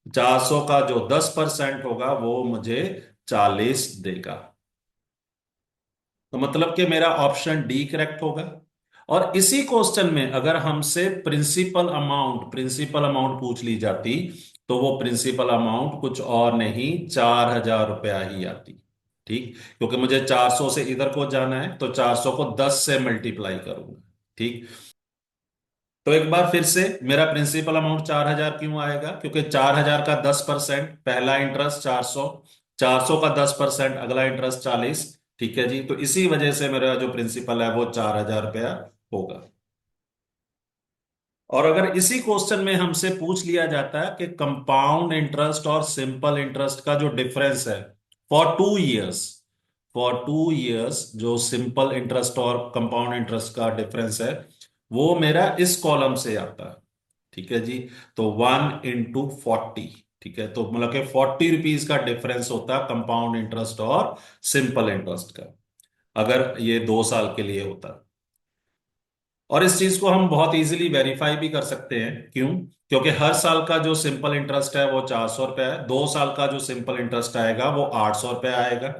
400 का जो 10% होगा वो मुझे 40 देगा। तो मतलब कि मेरा ऑप्शन डी करेक्ट होगा। और इसी क्वेश्चन में अगर हमसे प्रिंसिपल अमाउंट पूछ ली जाती, तो वो प्रिंसिपल अमाउंट कुछ और नहीं, 4000 रुपया ही आती। ठीक, क्योंकि मुझे 400 से इधर को जाना है तो 400 को 10 से मल्टीप्लाई करूंगा। ठीक। तो एक बार फिर से मेरा प्रिंसिपल अमाउंट 4,000 क्यों आएगा? क्योंकि 4,000 का 10% पहला इंटरेस्ट 400, 400 का 10% अगला इंटरेस्ट 40। ठीक है जी, तो इसी वजह से मेरा जो प्रिंसिपल है वो 4,000 रुपया होगा। और अगर इसी क्वेश्चन में हमसे पूछ लिया जाता है कि कंपाउंड इंटरेस्ट और सिंपल इंटरेस्ट का जो डिफरेंस है फॉर 2 इयर्स, फॉर 2 इयर्स जो सिंपल इंटरेस्ट और कंपाउंड इंटरेस्ट का डिफरेंस है वो मेरा इस कॉलम से आता है। ठीक है जी, तो 1 into 40। ठीक है, तो मतलब कि 40 रुपीज का डिफरेंस होता है कंपाउंड इंटरेस्ट और सिंपल इंटरेस्ट का, अगर ये 2 साल के लिए होता। और इस चीज को हम बहुत इजीली वेरीफाई भी कर सकते हैं। क्यों? क्योंकि हर साल का जो सिंपल इंटरेस्ट है वो 400 रुपया है, 2 साल का जो सिंपल इंटरेस्ट आएगा वो 800 रुपया आएगा,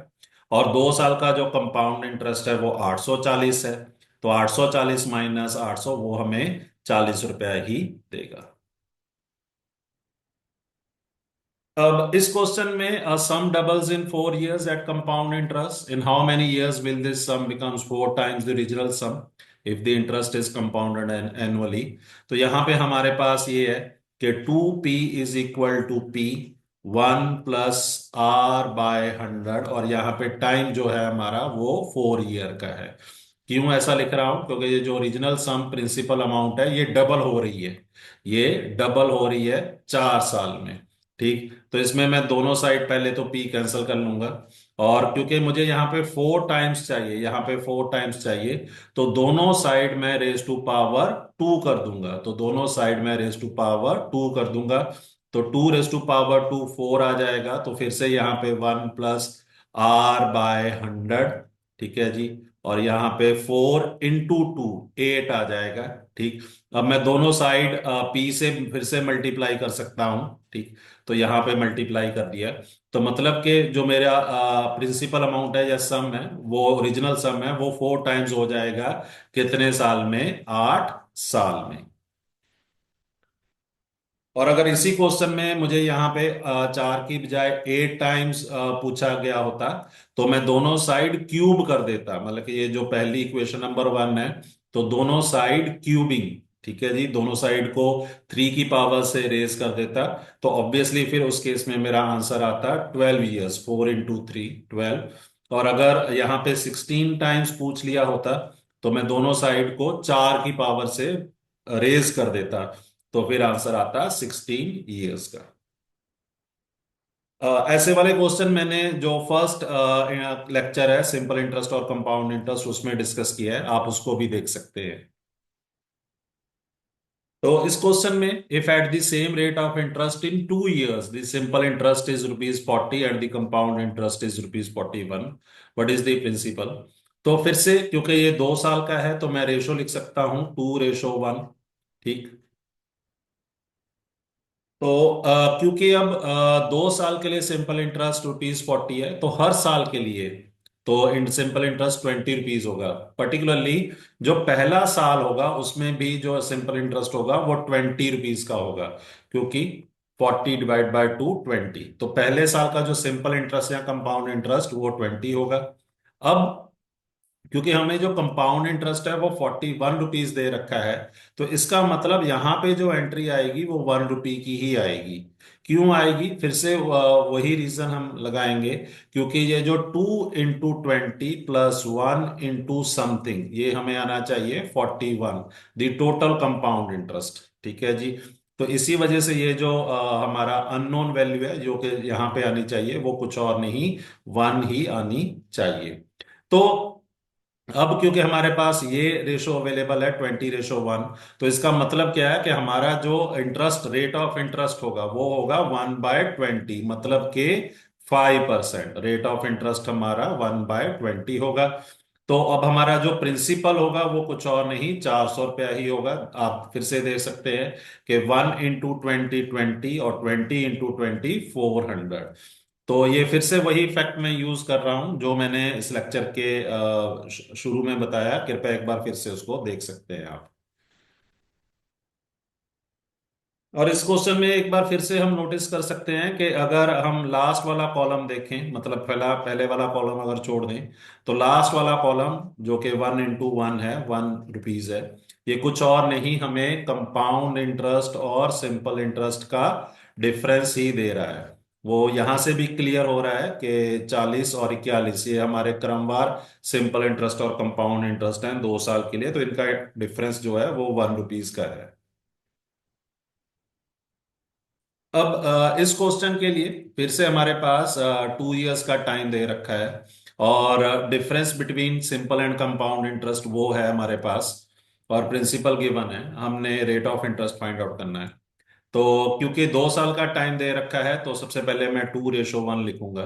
और 2 साल का जो कंपाउंड इंटरेस्ट है वो 840 है। तो 840 माइनस 800 वो हमें 40 रुपया ही देगा। अब इस क्वेश्चन में sum doubles in 4 years at compound interest, in how many years will this sum becomes 4 times the original sum if the interest is compounded annually. तो यहाँ पे हमारे पास ये है कि 2p is equal to p 1 + r/100, और यहाँ पे टाइम जो है हमारा वो 4 year का है। क्यों ऐसा लिख रहा हूं? क्योंकि ये जो ओरिजिनल सम प्रिंसिपल अमाउंट है ये डबल हो रही है, ये डबल हो रही है 4 साल में। ठीक, तो इसमें मैं दोनों साइड पहले तो p कैंसिल कर लूंगा, और क्योंकि मुझे यहाँ पे 4 टाइम्स चाहिए, यहाँ पे 4 टाइम्स चाहिए, तो दोनों साइड में रेज टू पावर 2 कर दूंगा, तो दोनों साइड में रेज टू पावर 2 कर दूंगा। तो 2 रेज टू पावर 2 4 आ जाएगा, तो फिर से यहाँ पे 1 + r/100। ठीक है जी, और यहाँ पे 4 into 2 8 आ जाएगा। ठीक, अब मैं दोनों साइड p से फिर से मल्टीप्लाई कर सकता हूं। ठीक, तो यहाँ पे मल्टीप्लाई कर दिया, तो मतलब कि जो मेरा प्रिंसिपल अमाउंट है या सम है, वो ओरिजिनल सम है, वो 4 टाइम्स हो जाएगा कितने साल में? 8 साल में। और अगर इसी क्वेश्चन में मुझे यहाँ पे 4 की बजाय 8 टाइम्स पूछा गया होता, तो मैं दोनों साइड क्यूब कर देता, मतलब कि ये जो पहली इक्वेशन नंबर 1 है, तो दोनों साइड क्यूबिंग। ठीक है जी, दोनों साइड को 3 की पावर से रेज कर देता, तो ऑब्वियसली फिर उस केस में मेरा आंसर आता 12 years, 4 into 3 12। और अगर यहाँ पे 16 टाइम्स पूछ लिया होता, तो मैं दोनों साइड को 4 की पावर से रेज कर देता, तो फिर आंसर आता 16 years का। ऐसे वाले क्वेश्चन मैंने जो फर्स्ट लेक्चर है सिंपल इंटरेस्ट और कंपाउंड इंटरेस्ट उसमें डिस्कस किया है, आप उसको भी देख सकते हैं। तो इस क्वेश्चन में if at the same rate of interest in 2 years the simple interest is ₹40 and the compound interest is ₹41, what is the principal? तो फिर से क्योंकि ये 2 साल का है तो मैं रेशो लिख सकता हूं 2:1। ठीक, तो क्योंकि अब 2 साल के लिए सिंपल इंटरेस्ट ₹40 है, तो हर साल के लिए तो इन सिंपल इंटरेस्ट ₹20 होगा। पर्टिकुलरली जो पहला साल होगा उसमें भी जो सिंपल इंटरेस्ट होगा वो ₹20 का होगा, क्योंकि 40/2 20, तो पहले साल का जो सिंपल इंटरेस्ट या कंपाउंड इंटरेस्ट वो 20 होगा। अब क्योंकि हमें जो कंपाउंड इंटरेस्ट है वो ₹41 दे रखा है, तो इसका मतलब यहाँ पे जो एंट्री आएगी वो ₹1 की ही आएगी। क्यों आएगी? फिर से वही रीजन हम लगाएंगे, क्योंकि ये जो 2 into 20 + 1 into समथिंग, ये हमें आना चाहिए 41, द टोटल कंपाउंड इंटरेस्ट। ठीक है जी, तो इसी वजह से ये जो हमारा अननोन वैल्यू है जो कि यहाँ पे आनी चाहिए वो कुछ और नहीं, 1 ही आनी चाहिए। तो अब क्योंकि हमारे पास ये रेशो अवेलेबल है 20:1, तो इसका मतलब क्या है कि हमारा जो इंटरेस्ट रेट ऑफ इंटरेस्ट होगा वो होगा 1/20, मतलब कि 5%। रेट ऑफ इंटरेस्ट हमारा 1/20 होगा। तो अब हमारा जो प्रिंसिपल होगा वो कुछ और नहीं, 400 रुपया ही होगा। आप फिर से देख सकते हैं कि 1 into 20 और 20 into 20 400। तो ये फिर से वही फैक्ट मैं यूज कर रहा हूं जो मैंने इस लेक्चर के शुरू में बताया, कृपया एक बार फिर से उसको देख सकते हैं आप। और इस क्वेश्चन में एक बार फिर से हम नोटिस कर सकते हैं कि अगर हम लास्ट वाला कॉलम देखें, मतलब पहला पहले वाला कॉलम अगर छोड़ दें, तो लास्ट वाला कॉलम जो कि 1 into 1 है, ₹1 है, ये कुछ और नहीं, हमें कंपाउंड इंटरेस्ट और सिंपल इंटरेस्ट का डिफरेंस ही दे रहा है। वो यहां से भी क्लियर हो रहा है कि 40 और 41 ये हमारे क्रमवार सिंपल इंटरेस्ट और कंपाउंड इंटरेस्ट हैं 2 साल के लिए, तो इनका डिफरेंस जो है वो ₹1 का है। अब इस क्वेश्चन के लिए फिर से हमारे पास 2 इयर्स का टाइम दे रखा है, और difference between simple and compound interest वो है हमारे पास, और प्रिंसिपल गिवन है, हमने rate of interest find out करना है। तो क्योंकि 2 साल का टाइम दे रखा है तो सबसे पहले मैं 2:1 लिखूंगा,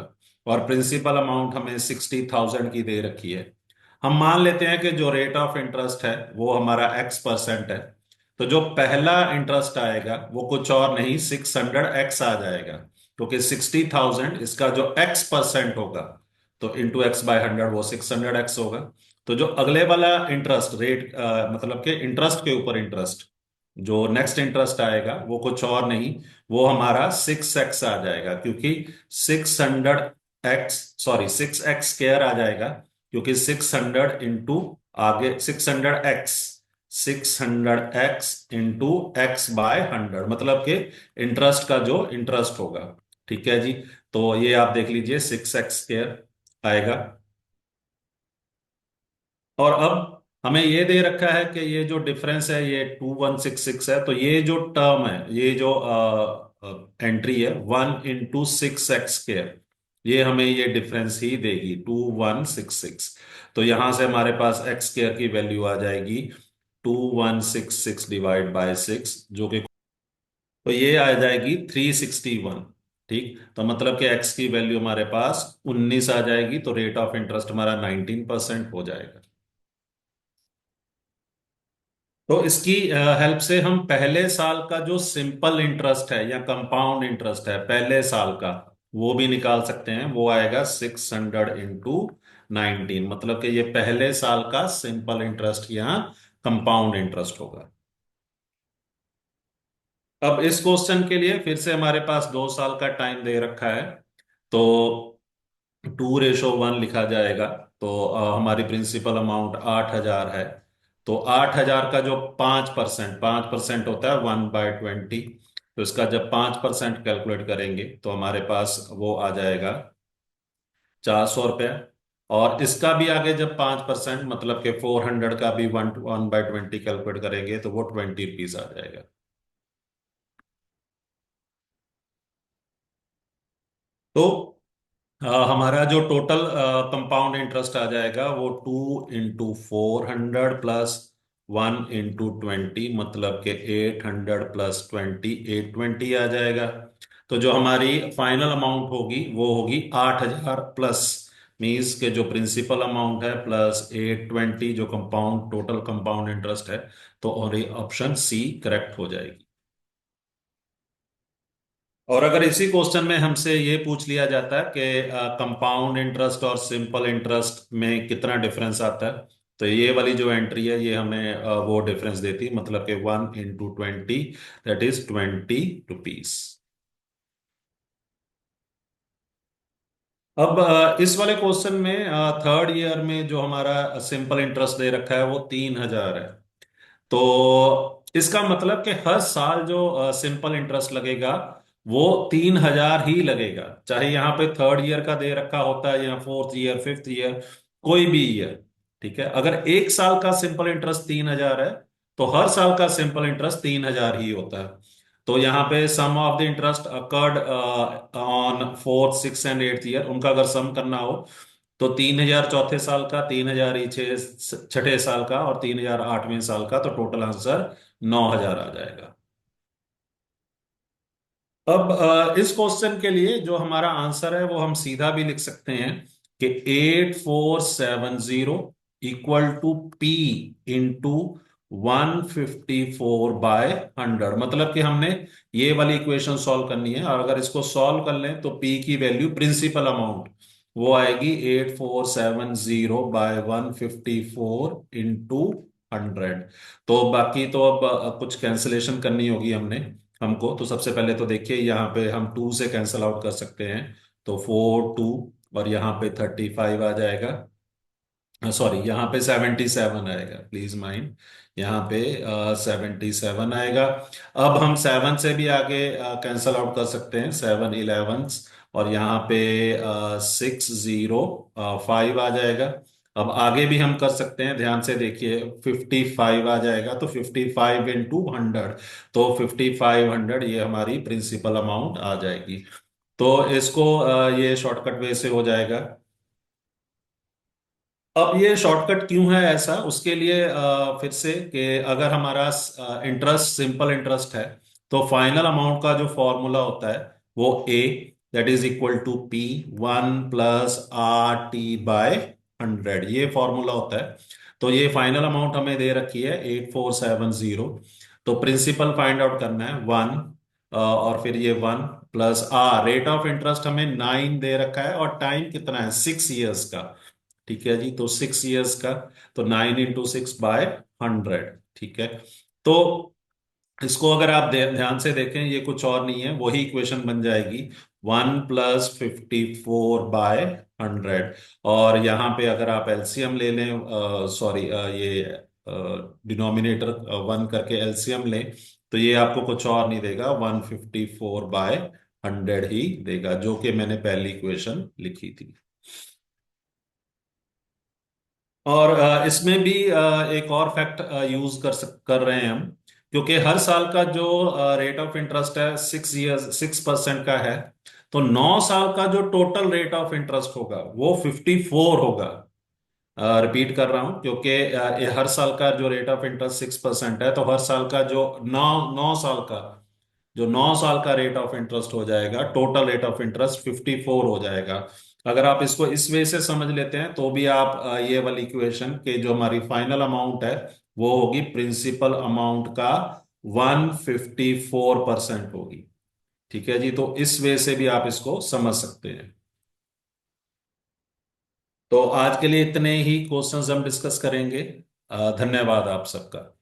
और प्रिंसिपल अमाउंट हमें 60,000 की दे रखी है। हम मान लेते हैं कि जो रेट ऑफ इंटरेस्ट है वो हमारा X% है, तो जो पहला इंटरेस्ट आएगा वो कुछ और नहीं 600X आ जाएगा, क्योंकि 60,000 इसका जो X% होगा, तो इंटू X/100 वो 600X होगा। तो जो अगले वाला इंटरेस्ट रेट, मतलब कि इंटरेस्ट के ऊपर इंटरेस्ट, जो नेक्स्ट इंटरेस्ट आएगा वो कुछ और नहीं, वो हमारा 6x आ जाएगा, क्योंकि 600x, सॉरी 6x² आ जाएगा, क्योंकि 600 इंटू, आगे 600x इंटू X/100, मतलब कि इंटरेस्ट का जो इंटरेस्ट होगा। ठीक है जी, तो ये आप देख लीजिए 6x² आएगा। और अब हमें ये दे रखा है कि ये जो डिफरेंस है ये 2166 है, तो ये जो टर्म है, ये जो एंट्री है 1 इंटू 6x², ये हमें ये डिफरेंस ही देगी 2166। तो यहां से हमारे पास X² की वैल्यू आ जाएगी 2166 डिवाइड बाय 6, जो कि, तो ये आ जाएगी 361। ठीक, तो मतलब कि एक्स की वैल्यू हमारे पास 19 आ जाएगी, तो रेट ऑफ इंटरेस्ट हमारा 19% हो जाएगा। तो इसकी हेल्प से हम पहले साल का जो सिंपल इंटरेस्ट है या कंपाउंड इंटरेस्ट है पहले साल का, वो भी निकाल सकते हैं। वो आएगा 600 इंटू 19, मतलब कि ये पहले साल का सिंपल इंटरेस्ट या कंपाउंड इंटरेस्ट होगा। अब इस क्वेश्चन के लिए फिर से हमारे पास 2 साल का टाइम दे रखा है, तो 2:1 लिखा जाएगा। तो हमारी प्रिंसिपल अमाउंट 8,000 है, तो 8,000 का जो 5%, 5% होता है 1/20, तो इसका जब 5% कैलकुलेट करेंगे तो हमारे पास वो आ जाएगा 400 रुपया। और इसका भी आगे जब 5%, मतलब कि 400 का भी 1/20 कैलकुलेट करेंगे तो वो ₹20 आ जाएगा। तो हमारा जो टोटल कंपाउंड इंटरेस्ट आ जाएगा वो 2 इंटू 400 प्लस 1 इंटू 20, मतलब कि 800 प्लस 20, 820 आ जाएगा। तो जो हमारी फाइनल अमाउंट होगी वो होगी 8,000 प्लस, मीन्स के जो प्रिंसिपल अमाउंट है प्लस 820 जो कंपाउंड टोटल कंपाउंड इंटरेस्ट है, तो और ये ऑप्शन सी करेक्ट हो जाएगी। और अगर इसी क्वेश्चन में हमसे ये पूछ लिया जाता है कि कंपाउंड इंटरेस्ट और सिंपल इंटरेस्ट में कितना डिफरेंस आता है, तो ये वाली जो एंट्री है ये हमें वो डिफरेंस देती, मतलब कि 1 इंटू 20, दैट इज ₹20। अब इस वाले क्वेश्चन में थर्ड ईयर में जो हमारा सिंपल इंटरेस्ट दे रखा है वो 3,000 है। तो इसका मतलब कि हर साल जो सिंपल इंटरेस्ट लगेगा वो 3,000 ही लगेगा, चाहे यहाँ पे थर्ड ईयर का दे रखा होता है या फोर्थ ईयर, फिफ्थ ईयर, कोई भी ईयर। ठीक है, अगर एक साल का सिंपल इंटरेस्ट 3,000 है तो हर साल का सिंपल इंटरेस्ट 3,000 ही होता है। तो यहाँ पे sum of the interest accrued on fourth, six and eighth year, उनका अगर सम करना हो तो 3,000 चौथे साल का, 3,000 ही छठे साल का, और 3,000 8वें साल का, तो टोटल आंसर 9,000 आ जाएगा। अब इस क्वेश्चन के लिए जो हमारा आंसर है वो हम सीधा भी लिख सकते हैं कि 8470 इक्वल टू P इंटू 154/100, मतलब कि हमने ये वाली इक्वेशन सॉल्व करनी है, और अगर इसको सॉल्व कर लें तो P की वैल्यू प्रिंसिपल अमाउंट वो आएगी 8470/154 इंटू 100। तो बाकी तो अब कुछ कैंसिलेशन करनी होगी हमको। तो सबसे पहले तो देखिए यहाँ पे हम 2 से कैंसिल आउट कर सकते हैं, तो 4 2, और यहाँ पे 35 आ जाएगा। सॉरी, यहाँ पे 77 आएगा, प्लीज माइंड। यहाँ पे 77 आएगा। अब हम 7 से भी आगे कैंसल आउट कर सकते हैं, 7 11, और यहाँ पे 605 आ जाएगा। अब आगे भी हम कर सकते हैं, ध्यान से देखिए, 55 आ जाएगा, तो 55 × 100, तो 5500 ये हमारी प्रिंसिपल अमाउंट आ जाएगी। तो इसको ये शॉर्टकट वे से हो जाएगा। अब ये शॉर्टकट क्यों है ऐसा, उसके लिए फिर से कि अगर हमारा इंटरेस्ट सिंपल इंटरेस्ट है, तो फाइनल अमाउंट का जो फॉर्मूला होता है वो A, that is equal to P 1 + RT/100, ये फॉर्मूला होता है। तो ये फाइनल अमाउंट हमें दे रखी है 8470। तो प्रिंसिपल फाइंड आउट करना है 1, और फिर ये 1 + R, रेट ऑफ इंटरेस्ट हमें 9 दे रखा है, और टाइम कितना है, 6 इयर्स का। ठीक है जी, तो 6 इयर्स का, तो 9 × 6/100। ठीक है। तो इसको अगर आप ध्यान से देखें, ये कुछ और नहीं है, वही इक्वेशन बन जाएगी, 1 + 54/100। और यहाँ पे अगर आप एलसीएम ले लें, सॉरी, ये डिनोमिनेटर 1 करके एलसीएम लें, तो ये आपको कुछ और नहीं देगा, 154/100 ही देगा, जो कि मैंने पहली इक्वेशन लिखी थी। और इसमें भी एक और फैक्ट यूज कर रहे हैं हम, क्योंकि हर साल का जो रेट ऑफ इंटरेस्ट है 6 इयर्स 6% का है, तो 9 साल का जो टोटल रेट ऑफ इंटरेस्ट होगा वो 54 होगा। रिपीट कर रहा हूं, क्योंकि ये हर साल का जो रेट ऑफ इंटरेस्ट 6% है, तो हर साल का जो नौ नौ साल का जो 9 साल का रेट ऑफ इंटरेस्ट हो जाएगा, टोटल रेट ऑफ इंटरेस्ट 54 हो जाएगा। अगर आप इसको इस वे से समझ लेते हैं, तो भी आप ये वाली इक्वेशन के जो हमारी फाइनल अमाउंट है वो होगी प्रिंसिपल अमाउंट का 154% होगी। ठीक है जी, तो इस वे से भी आप इसको समझ सकते हैं। तो आज के लिए इतने ही क्वेश्चंस हम डिस्कस करेंगे। धन्यवाद आप सबका।